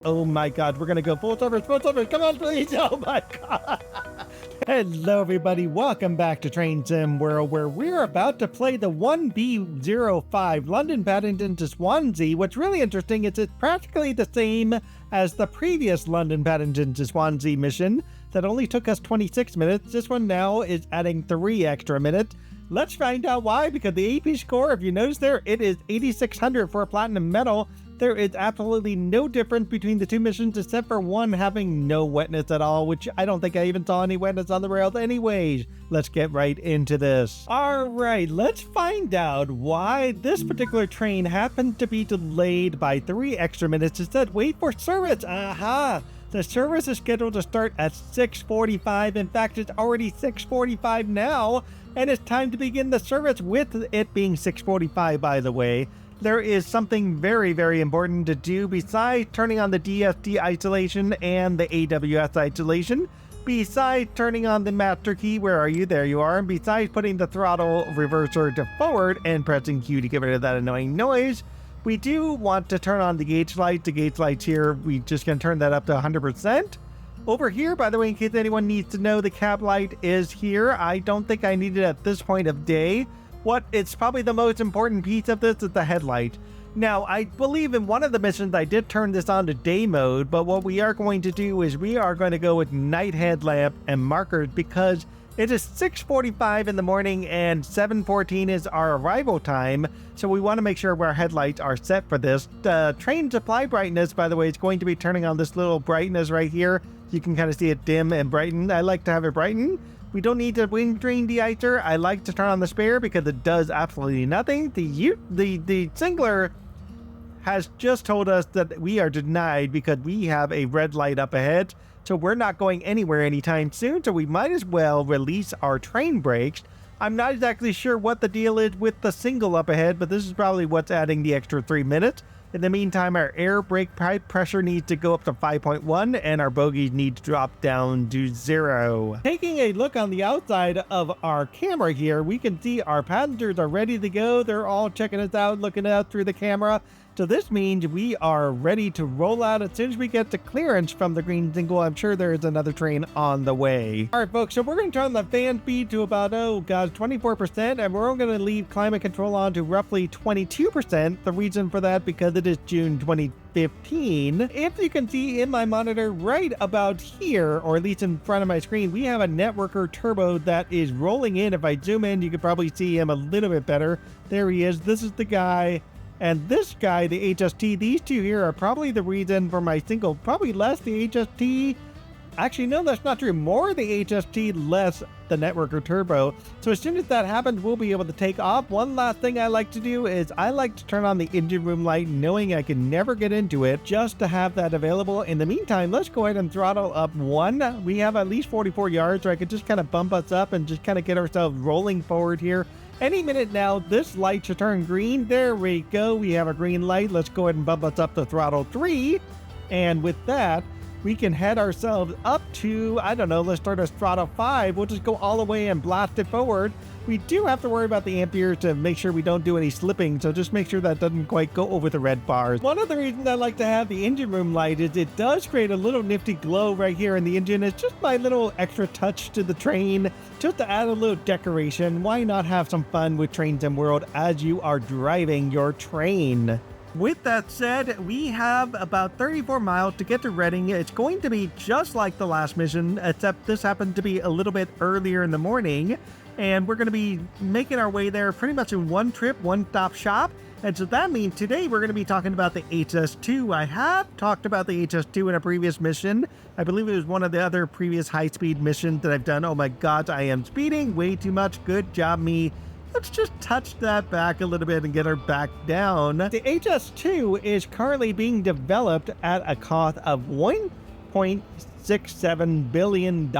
Oh my god, we're gonna go full service, come on please, oh my god. Hello everybody, welcome back to Train Sim World, where we're about to play the 1B05 London Paddington to Swansea. What's really interesting is it's practically the same as the previous London Paddington to Swansea mission that only took us 26 minutes. This one now is adding 3 extra minutes. Let's find out why, because the AP score, if you notice there, it is 8600 for a platinum medal. There is absolutely no difference between the two missions except for one having no wetness at all, which I don't think I even saw any wetness on the rails anyways. Let's get right into this. Alright, let's find out why this particular train happened to be delayed by 3 extra minutes. It said wait for service. Aha! The service is scheduled to start at 6:45. In fact, it's already 6:45 now, and it's time to begin the service with it being 6:45, by the way. There is something very, very important to do besides turning on the DSD isolation and the AWS isolation. Besides turning on the master key, where are you? There you are. And besides putting the throttle reverser to forward and pressing Q to get rid of that annoying noise, we do want to turn on the gauge light. The gauge lights here, we just gonna turn that up to 100%. Over here, by the way, in case anyone needs to know, the cab light is here. I don't think I need it at this point of day. It's probably the most important piece of this is the headlight. Now, I believe in one of the missions I did turn this on to day mode, but what we are going to do is we are going to go with night headlamp and markers because it is 6:45 in the morning and 7:14 is our arrival time, so we want to make sure our headlights are set for this. The train supply brightness, by the way, is going to be turning on this little brightness right here. You can kind of see it dim and brighten. I like to have it brighten. We don't need the windscreen deicer. I like to turn on the spare because it does absolutely nothing. The Singler has just told us that we are denied because we have a red light up ahead. So we're not going anywhere anytime soon. So we might as well release our train brakes. I'm not exactly sure what the deal is with the single up ahead, but this is probably what's adding the extra 3 minutes. In the meantime, our air brake pipe pressure needs to go up to 5.1 and our bogies need to drop down to 0. Taking a look on the outside of our camera here, we can see our passengers are ready to go. They're all checking us out, looking out through the camera. So this means we are ready to roll out as soon as we get to clearance from the green single. I'm sure there is another train on the way. All right, folks, so we're going to turn the fan speed to about, 24%, and we're going to leave climate control on to roughly 22%. The reason for that, because it is June 2015. If you can see in my monitor right about here, or at least in front of my screen, we have a networker turbo that is rolling in. If I zoom in, you can probably see him a little bit better. There he is. This is the guy. And this guy, the HST, these two here are probably the reason for my single. Probably less the HST. Actually, no, that's not true. More the HST, less the networker turbo. So as soon as that happens, we'll be able to take off. One last thing I like to do is I like to turn on the engine room light, knowing I can never get into it, just to have that available. In the meantime, let's go ahead and throttle up 1. We have at least 44 yards, so I could just kind of bump us up and just kind of get ourselves rolling forward here. Any minute now, this light should turn green. There we go. We have a green light. Let's go ahead and bump us up to throttle 3. And with that, we can head ourselves up to, I don't know, let's start us throttle 5. We'll just go all the way and blast it forward. We do have to worry about the amperes to make sure we don't do any slipping, so just make sure that doesn't quite go over the red bars. One of the reasons I like to have the engine room light is it does create a little nifty glow right here in the engine. It's just my little extra touch to the train, just to add a little decoration. Why not have some fun with Train Sim World as you are driving your train? With that said, we have about 34 miles to get to Reading. It's going to be just like the last mission, except this happened to be a little bit earlier in the morning. And we're going to be making our way there pretty much in one trip, one-stop shop. And so that means today we're going to be talking about the HS2. I have talked about the HS2 in a previous mission. I believe it was one of the other previous high-speed missions that I've done. Oh my god, I am speeding way too much. Good job, me. Let's just touch that back a little bit and get her back down. The HS2 is currently being developed at a cost of 1.6 $1.67 billion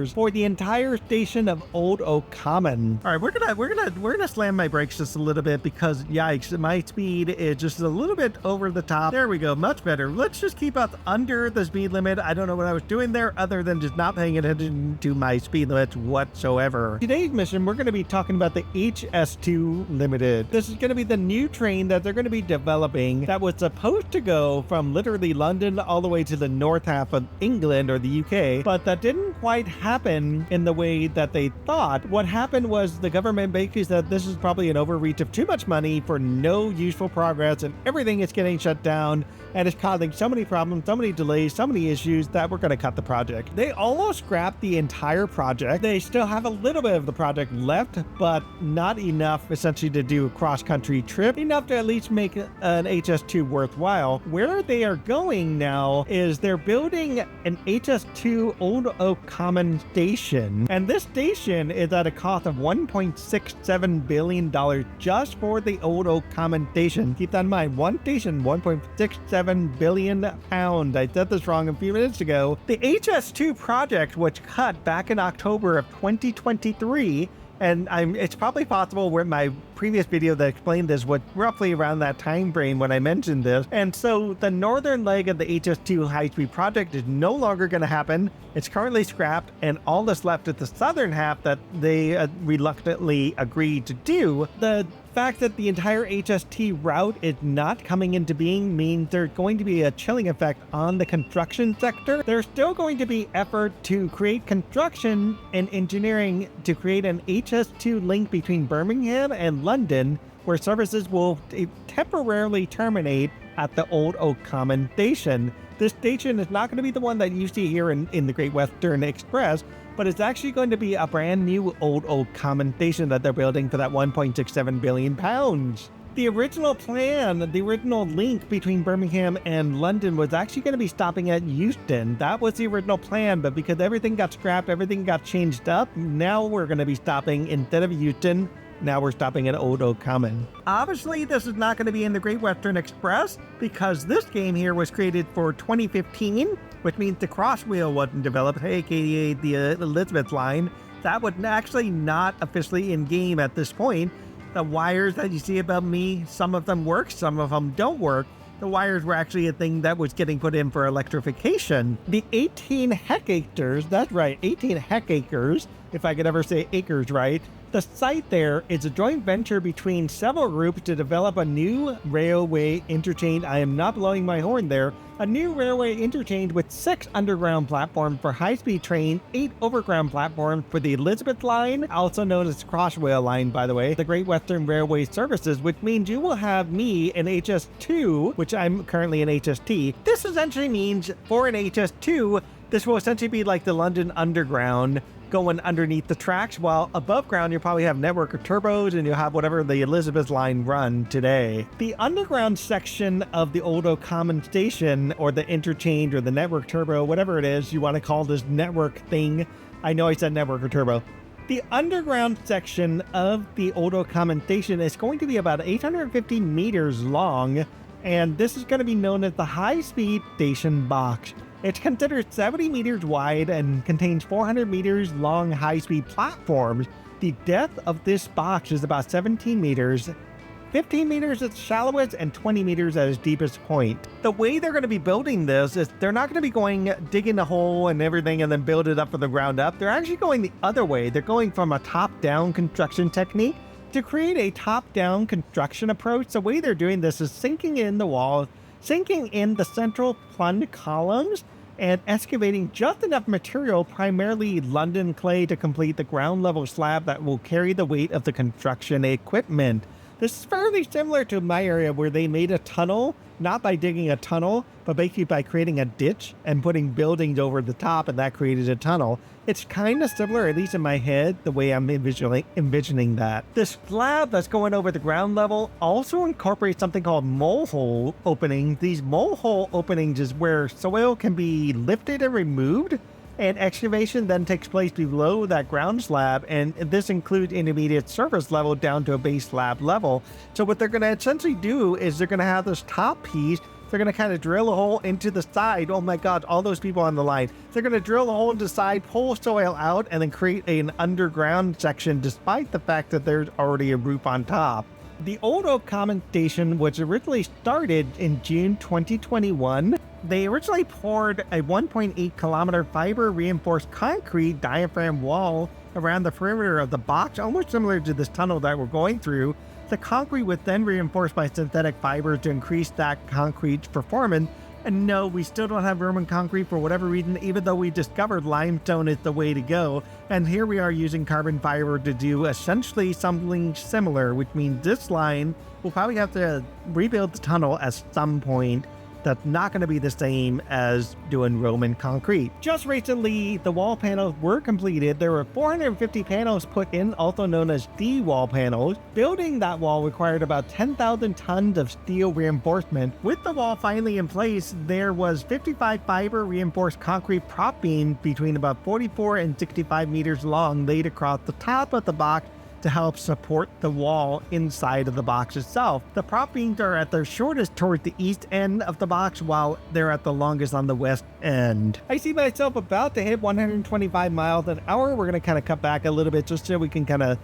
for the entire station of Old Oak Common. All right, we're gonna slam my brakes just a little bit because yikes, my speed is just a little bit over the top. There we go, much better. Let's just keep us under the speed limit. I don't know what I was doing there other than just not paying attention to my speed limits whatsoever. Today's mission, we're going to be talking about the HS2 Limited. This is going to be the new train that they're going to be developing that was supposed to go from literally London all the way to the north half of England or the UK, but that didn't quite happen in the way that they thought. What happened was the government basically said this is probably an overreach of too much money for no useful progress, and everything is getting shut down and it's causing so many problems, so many delays, so many issues that we're going to cut the project. They almost scrapped the entire project. They still have a little bit of the project left, but not enough essentially to do a cross-country trip, enough to at least make an HS2 worthwhile. Where they are going now is they're building an HS2 Old Oak Common station, and this station is at a cost of $1.67 billion just for the Old Oak Common station. Keep that in mind, one station, 1.67 billion pounds. I said this wrong a few minutes ago. The HS2 project, which cut back in October of 2023, and it's probably possible where my previous video that explained this was roughly around that time frame when I mentioned this. And so the northern leg of the HS2 high-speed project is no longer going to happen. It's currently scrapped, and all that's left is the southern half that they reluctantly agreed to do. The fact that the entire HST route is not coming into being means there's going to be a chilling effect on the construction sector. There's still going to be effort to create construction and engineering to create an HS2 link between Birmingham and London, where services will temporarily terminate at the Old Oak Common station. This station is not going to be the one that you see here in the Great Western Express, but it's actually going to be a brand new Old Oak Common station that they're building for that 1.67 billion pounds. The original plan, the original link between Birmingham and London was actually going to be stopping at Euston. That was the original plan, but because everything got scrapped, everything got changed up, now we're going to be stopping, instead of Euston, now we're stopping at Old Oak Common. Obviously, this is not going to be in the Great Western Express because this game here was created for 2015, which means the crosswheel wasn't developed, aka the Elizabeth line. That was actually not officially in game at this point. The wires that you see above me, some of them work, some of them don't work. The wires were actually a thing that was getting put in for electrification. The 18 hectares, that's right, 18 hectares, if I could ever say acres right. The site there is a joint venture between several groups to develop a new railway interchange. I am not blowing my horn there. A new railway interchange with 6 underground platforms for high-speed train, 8 overground platforms for the Elizabeth line, also known as Crossrail line, by the way, the Great Western Railway services, which means you will have me in HS2, which I'm currently in HST. This essentially means for an HS2, this will essentially be like the London Underground, going underneath the tracks, while above ground you'll probably have network or turbos and you'll have whatever the Elizabeth line run today. The underground section of the Old Oak Common station, or the interchange or the network turbo, whatever it is you want to call this network thing. I know I said network or turbo. The underground section of the Old Oak Common station is going to be about 850 meters long, and this is going to be known as the high-speed station box. It's considered 70 meters wide and contains 400 meters long high-speed platforms. The depth of this box is about 17 meters, 15 meters at its shallowest and 20 meters at its deepest point. The way they're going to be building this is they're not going to be digging a hole and everything and then build it up from the ground up. They're actually going the other way. They're going from a top-down construction technique to create a top-down construction approach. The way they're doing this is sinking in the walls, sinking in the central plunged columns, and excavating just enough material, primarily London clay, to complete the ground level slab that will carry the weight of the construction equipment. This is fairly similar to my area where they made a tunnel, not by digging a tunnel, but basically by creating a ditch and putting buildings over the top, and that created a tunnel. It's kind of similar, at least in my head, the way I'm envisioning that. This slab that's going over the ground level also incorporates something called mole hole openings. These mole hole openings is where soil can be lifted and removed, and excavation then takes place below that ground slab, and this includes intermediate surface level down to a base slab level. So what they're going to essentially do is they're going to have this top piece They're going to kind of drill a hole into the side. Oh my God, all those people on the line. They're going to drill a hole into the side, pull soil out, and then create an underground section despite the fact that there's already a roof on top. The Old Oak Common Station was originally started in June 2021. They originally poured a 1.8 kilometer fiber reinforced concrete diaphragm wall around the perimeter of the box, almost similar to this tunnel that we're going through. The concrete was then reinforced by synthetic fibers to increase that concrete's performance. And no, we still don't have Roman concrete for whatever reason, even though we discovered limestone is the way to go. And here we are using carbon fiber to do essentially something similar, which means this line will probably have to rebuild the tunnel at some point. That's not going to be the same as doing Roman concrete. Just recently, the wall panels were completed. There were 450 panels put in, also known as D-wall panels. Building that wall required about 10,000 tons of steel reinforcement. With the wall finally in place, there was 55 fiber reinforced concrete prop beams between about 44 and 65 meters long laid across the top of the box to help support the wall inside of the box itself. The prop beams are at their shortest towards the east end of the box, while they're at the longest on the west end. I see myself about to hit 125 miles an hour. We're gonna kind of cut back a little bit just so we can kind of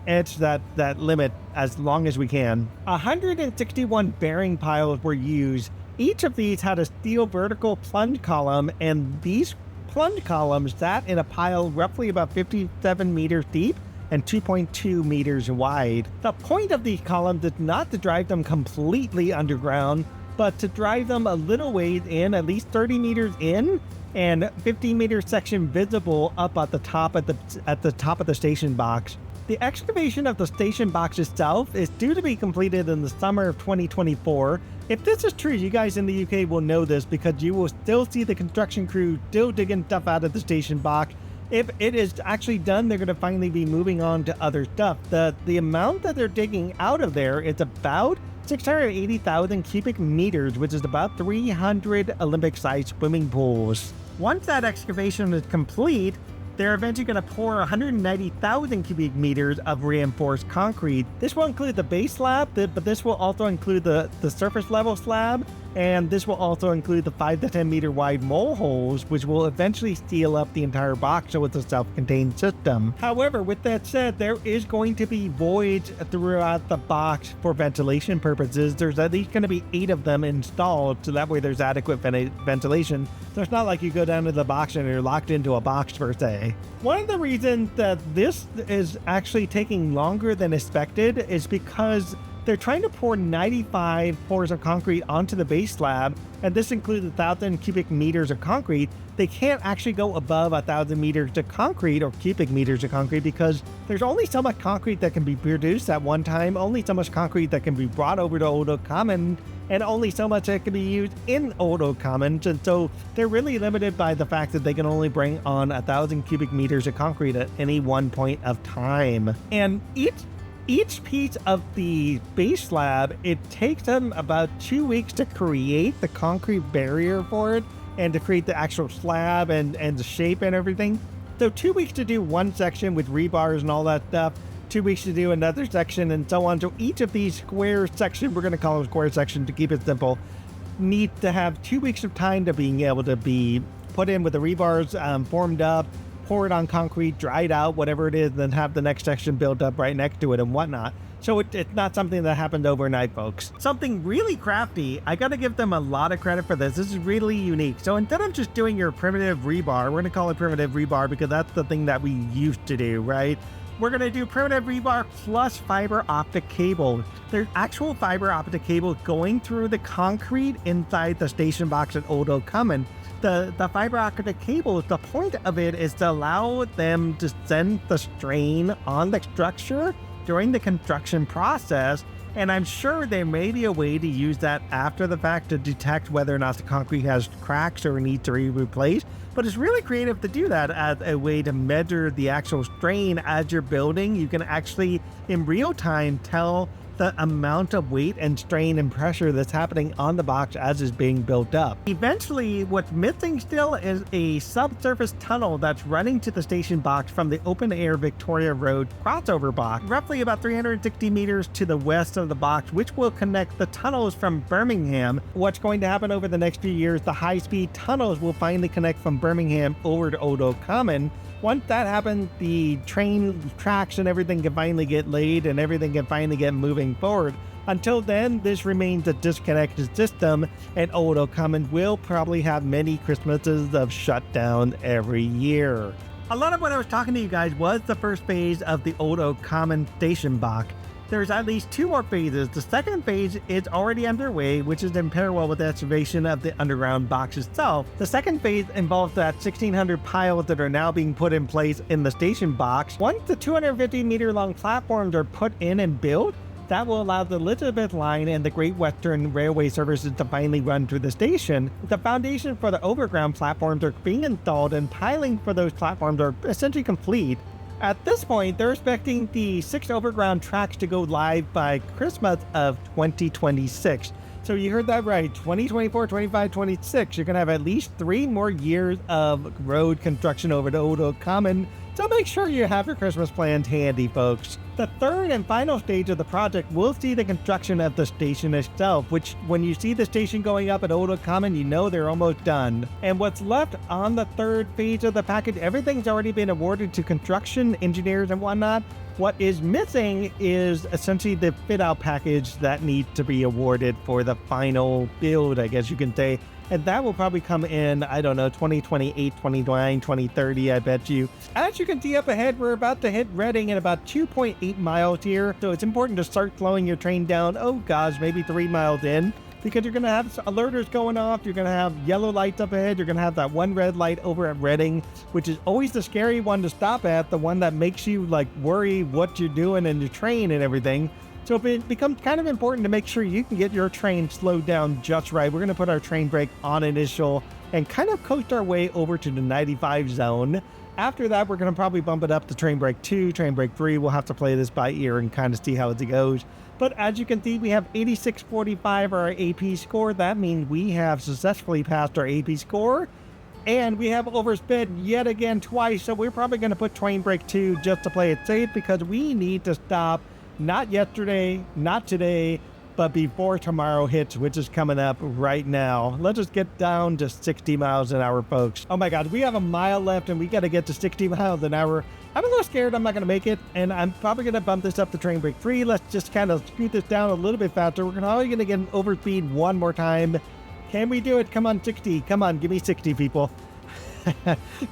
edge that limit as long as we can. 161 bearing piles were used. Each of these had a steel vertical plunge column, and these plunge columns sat in a pile roughly about 57 meters deep and 2.2 meters wide. The point of these columns is not to drive them completely underground, but to drive them a little ways in, at least 30 meters in, and 15-meter section visible up at the top of the station box. The excavation of the station box itself is due to be completed in the summer of 2024. If this is true, you guys in the UK will know this because you will still see the construction crew still digging stuff out of the station box. If it is actually done, they're going to finally be moving on to other stuff. The amount that they're digging out of there is about 680,000 cubic meters, which is about 300 Olympic-sized swimming pools. Once that excavation is complete, they're eventually going to pour 190,000 cubic meters of reinforced concrete. This will include the base slab, but this will also include the surface level slab, and this will also include the 5 to 10 meter wide mole holes, which will eventually seal up the entire box so it's a self-contained system. However, with that said, there is going to be voids throughout the box for ventilation purposes. There's at least going to be 8 of them installed, so that way there's adequate ventilation. So it's not like you go down to the box and you're locked into a box per se. One of the reasons that this is actually taking longer than expected is because they're trying to pour 95 pours of concrete onto the base slab, and this includes 1,000 cubic meters of concrete. They can't actually go above 1,000 meters of concrete or cubic meters of concrete because there's only so much concrete that can be produced at one time, only so much concrete that can be brought over to Old Oak Common, and only so much that can be used in Old Oak Common. And so they're really limited by the fact that they can only bring on 1,000 cubic meters of concrete at any one point of time. And each piece of the base slab, it takes them about 2 weeks to create the concrete barrier for it and to create the actual slab and the shape and everything. So 2 weeks to do one section with rebars and all that stuff, 2 weeks to do another section, and so on. So each of these square sections, we're going to call them square sections to keep it simple, need to have 2 weeks of time to being able to be put in with the rebars formed up, poured on concrete, dried out, whatever it is, then have the next section built up right next to it and whatnot. So it's not something that happened overnight, folks. Something really crafty. I gotta give them a lot of credit for this. This is really unique. So instead of just doing your primitive rebar, we're gonna call it primitive rebar because that's the thing that we used to do, right? We're gonna do primitive rebar plus fiber optic cable. There's actual fiber optic cable going through the concrete inside the station box at Old Oak Common. The fiber optic cable, the point of it is to allow them to send the strain on the structure during the construction process. And I'm sure there may be a way to use that after the fact to detect whether or not the concrete has cracks or needs to be replaced. But it's really creative to do that as a way to measure the actual strain as you're building. You can actually, in real time, tell the amount of weight and strain and pressure that's happening on the box as it's being built up. Eventually, what's missing still is a subsurface tunnel that's running to the station box from the open air Victoria Road crossover box, roughly about 360 meters to the west of the box, which will connect the tunnels from Birmingham. What's going to happen over the next few years, the high-speed tunnels will finally connect from Birmingham over to Old Oak Common. Once that happens, the train tracks and everything can finally get laid and everything can finally get moving forward. Until then, this remains a disconnected system, and Old Oak Common will probably have many Christmases of shutdown every year. A lot of what I was talking to you guys was the first phase of the Old Oak Common station box. There's at least 2 more phases. The second phase is already underway, which is in parallel with the excavation of the underground box itself. The second phase involves that 1,600 piles that are now being put in place in the station box. Once the 250 meter long platforms are put in and built, that will allow the Elizabeth Line and the Great Western Railway services to finally run through the station. The foundation for the overground platforms are being installed and piling for those platforms are essentially complete. At this point, they're expecting the 6 overground tracks to go live by Christmas of 2026. So you heard that right, 2024, 25, 26. You're going to have at least 3 more years of road construction over to Old Oak Common. So make sure you have your Christmas plans handy, folks. The third and final stage of the project will see the construction of the station itself, which when you see the station going up at Old Oak Common, you know they're almost done. And what's left on the third phase of the package, everything's already been awarded to construction engineers and whatnot. What is missing is essentially the fit-out package that needs to be awarded for the final build, I guess you can say. And that will probably come in, I don't know, 2028, 29, 2030, I bet you. As you can see up ahead, we're about to hit Reading in about 2.8 miles here. So it's important to start slowing your train down, oh gosh, maybe 3 miles in. Because you're going to have alerters going off, you're going to have yellow lights up ahead, you're going to have that one red light over at Reading, which is always the scary one to stop at, the one that makes you like worry what you're doing in your train and everything. So it becomes kind of important to make sure you can get your train slowed down just right. We're going to put our train brake on initial and kind of coast our way over to the 95 zone. After that, we're going to probably bump it up to train brake 2, train brake 3. We'll have to play this by ear and kind of see how it goes. But as you can see, we have 8645 our AP score. That means we have successfully passed our AP score. And we have oversped yet again twice. So we're probably going to put train brake 2 just to play it safe because we need to stop. Not yesterday, not today, but before tomorrow hits, which is coming up right now. Let's just get down to 60 miles an hour, folks. Oh my God, we have a mile left and we got to get to 60 miles an hour. I'm a little scared I'm not going to make it, and I'm probably going to bump this up to train brake 3. Let's just kind of scoot this down a little bit faster. We're probably going to get an overspeed one more time. Can we do it? Come on, 60. Come on, give me 60, people.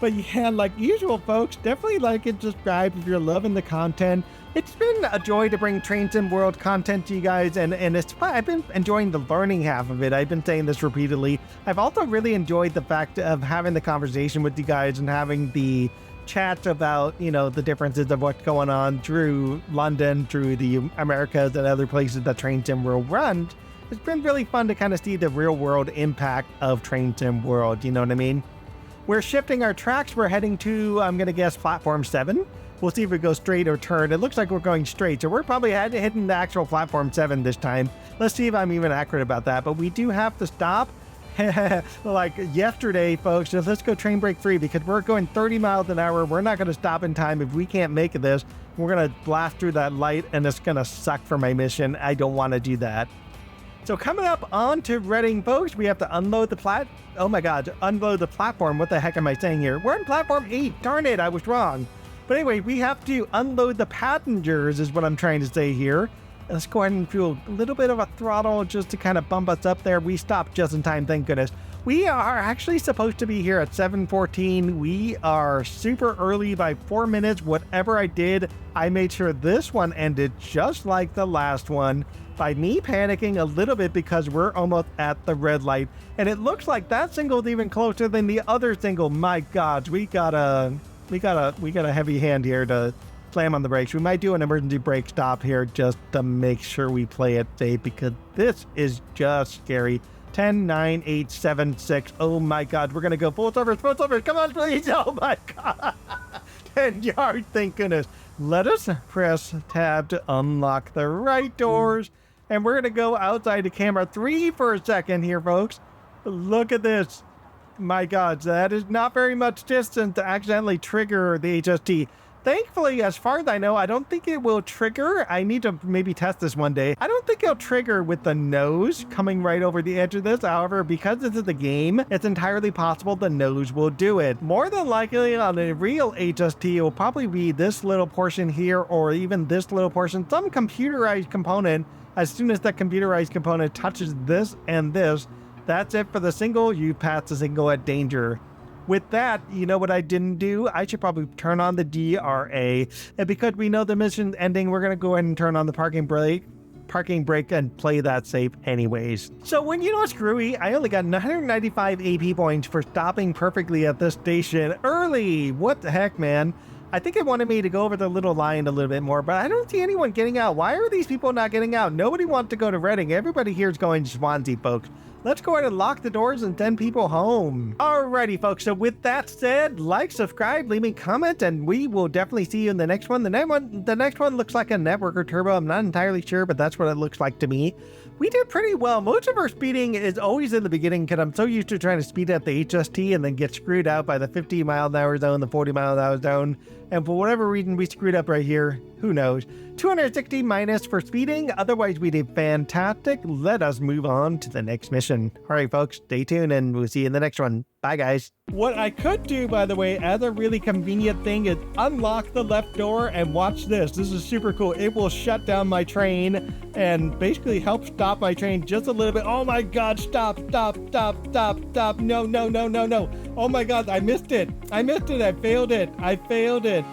But yeah, like usual, folks, definitely like and subscribe if you're loving the content. It's been a joy to bring Train Sim World content to you guys, and it's fun. I've been enjoying the learning half of it. I've been saying this repeatedly. I've also really enjoyed the fact of having the conversation with you guys and having the chats about, you know, the differences of what's going on through London, through the Americas and other places that Train Sim World runs. It's been really fun to kind of see the real world impact of Train Sim World, you know what I mean? We're shifting our tracks. We're heading to, I'm going to guess, platform 7. We'll see if we go straight or turn. It looks like we're going straight, so we're probably hitting the actual platform 7 this time. Let's see if I'm even accurate about that, but we do have to stop. Like yesterday, folks, just let's go train brake 3 because we're going 30 miles an hour. We're not going to stop in time. If we can't make this, we're going to blast through that light and it's going to suck for my mission. I don't want to do that. So coming up on to Reading, folks, we have to unload the oh my God, unload the platform. What the heck am I saying here? We're on platform 8. Darn it, I was wrong. But anyway, we have to unload the passengers is what I'm trying to say here. Let's go ahead and feel a little bit of a throttle just to kind of bump us up there. We stopped just in time, thank goodness. We are actually supposed to be here at 7:14. We are super early by 4 minutes. Whatever I did, I made sure this one ended just like the last one by me panicking a little bit because we're almost at the red light. And it looks like that single is even closer than the other single. My God, we got a heavy hand here to slam on the brakes. We might do an emergency brake stop here just to make sure we play it safe because this is just scary. 10, 9, 8, 7, 6. Oh my God, we're going to go full service. Come on, please. Oh my God. 10 yards, thank goodness. Let us press tab to unlock the right doors. And we're going to go outside the camera 3 for a second here, folks. Look at this. My God, that is not very much distance to accidentally trigger the HST. Thankfully, as far as I know, I don't think it will trigger. I need to maybe test this one day. I don't think it'll trigger with the nose coming right over the edge of this. However, because this is a game, it's entirely possible the nose will do it. More than likely on a real HST, it will probably be this little portion here or even this little portion, some computerized component. As soon as that computerized component touches this and this, that's it for the single. You pass the single at danger. With that, you know what I didn't do? I should probably turn on the DRA. And because we know the mission's ending, we're going to go ahead and turn on the parking brake and play that safe anyways. So when you know screwy, I only got 195 AP points for stopping perfectly at this station early. What the heck, man? I think it wanted me to go over the little line a little bit more, but I don't see anyone getting out. Why are these people not getting out? Nobody wants to go to Reading. Everybody here is going to Swansea, folks. Let's go ahead and lock the doors and send people home. Alrighty, folks. So with that said, like, subscribe, leave me a comment, and we will definitely see you in the next one. The next one looks like a networker turbo. I'm not entirely sure, but that's what it looks like to me. We did pretty well. Most of our speeding is always in the beginning because I'm so used to trying to speed up the HST and then get screwed out by the 50 mile an hour zone, the 40 mile an hour zone. And for whatever reason, we screwed up right here. Who knows? 260 minus for speeding. Otherwise, we did fantastic. Let us move on to the next mission. All right, folks, stay tuned and we'll see you in the next one. Bye, guys. What I could do, by the way, as a really convenient thing is unlock the left door and watch this. This is super cool. It will shut down my train and basically help stop my train just a little bit. Oh my God, stop. No. Oh my God, I missed it. I failed it.